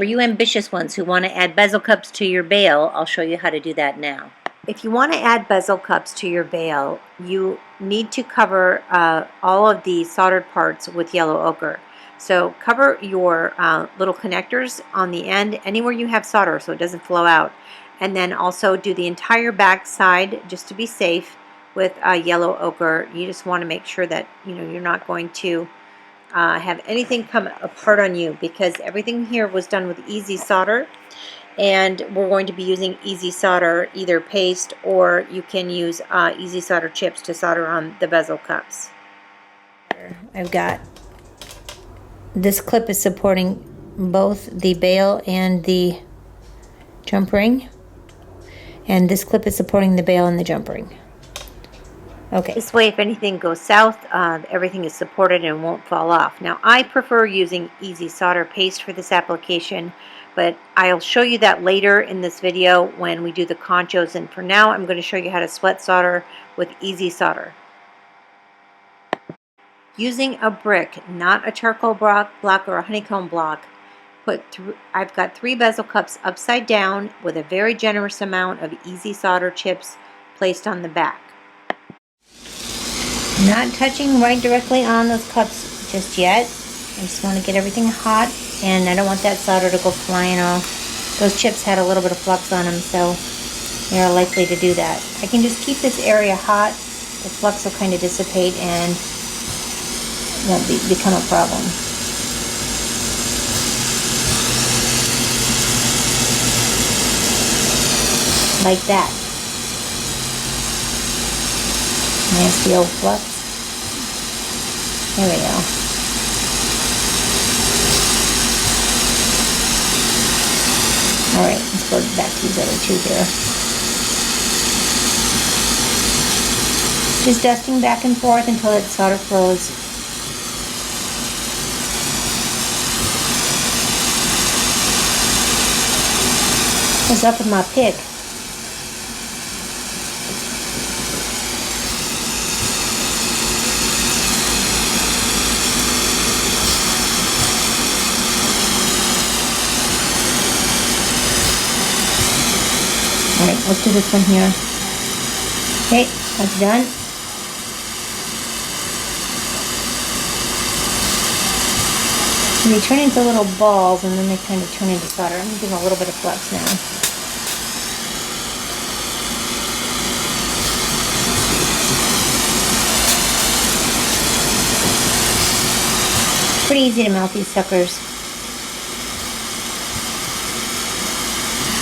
For you ambitious ones who want to add bezel cups to your bale, I'll show you how to do that now. If you want to add bezel cups to your bale, you need to cover all of the soldered parts with yellow ochre. So cover your little connectors on the end, anywhere you have solder so it doesn't flow out. And then also do the entire back side, just to be safe, with yellow ochre. You just want to make sure that you're not going to have anything come apart on you, because everything here was done with easy solder. And we're going to be using easy solder, either paste, or you can use easy solder chips to solder on the bezel cups. I've got this clip is supporting both the bale and the jump ring, and this clip is supporting the bale and the jump ring. Okay, this way if anything goes south, everything is supported and won't fall off. Now I prefer using easy solder paste for this application, but I'll show you that later in this video when we do the conchos, and for now I'm going to show you how to sweat solder with easy solder. Using a brick, not a charcoal block or a honeycomb block, I've got 3 bezel cups upside down with a very generous amount of easy solder chips placed on the back. Not touching right directly on those cups just yet. I just want to get everything hot, and I don't want that solder to go flying off. Those chips had a little bit of flux on them, so they're likely to do that. I can just keep this area hot. The flux will kind of dissipate and won't become a problem. Like that. Nasty old flux. There we go. Alright, let's go back to these other 2 here. Just dusting back and forth until that solder flows. What's up with my pick? Alright, let's do this one here. Okay, that's done. And they turn into little balls, and then they kind of turn into solder. I'm going to give them a little bit of flux now. Pretty easy to melt these suckers.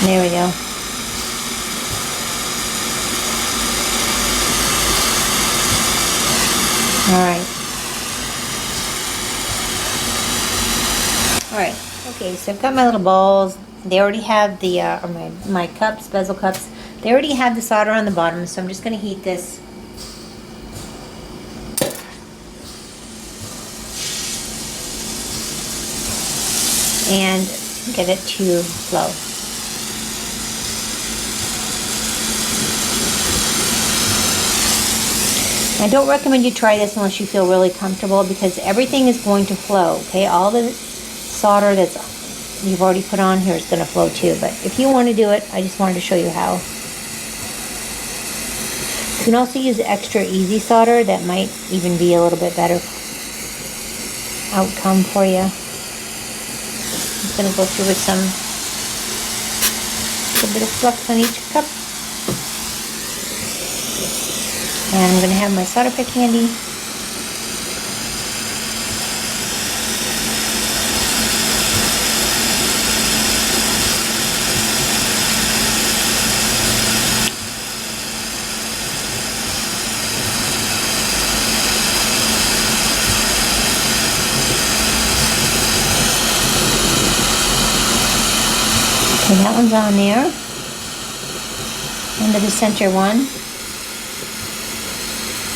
There we go. Alright. Alright, okay, so I've got my little balls. They already have the, my cups, bezel cups. They already have the solder on the bottom, so I'm just going to heat this. And get it to flow. I don't recommend you try this unless you feel really comfortable, because everything is going to flow, okay? All the solder that's you've already put on here is going to flow too, but if you want to do it, I just wanted to show you how. You can also use extra easy solder. That might even be a little bit better outcome for you. I'm just going to go through with a bit of flux on each cup. And I'm going to have my solder pick handy. Okay, that one's on there. Into the center one.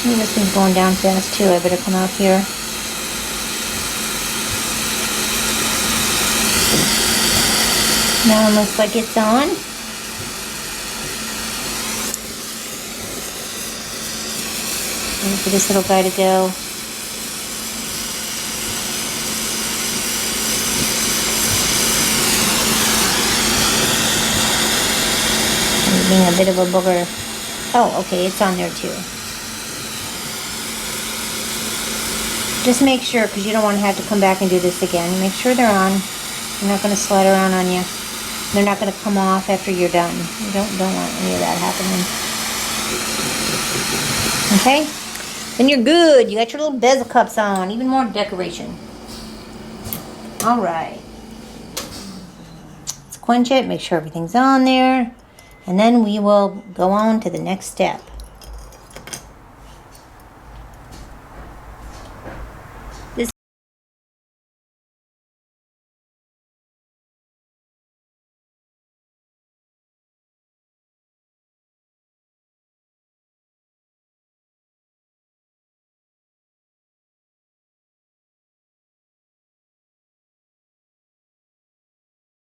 Ooh, this one's going down fast too. I better come out here. That one looks like it's on. Wait for this little guy to go. being a bit of a booger. Oh, okay, it's on there too. Just make sure, because you don't want to have to come back and do this again. Make sure they're on. They're not going to slide around on you. They're not going to come off after you're done. You don't want any of that happening. Okay? Then you're good. You got your little bezel cups on. Even more decoration. Alright. Let's quench it. Make sure everything's on there. And then we will go on to the next step.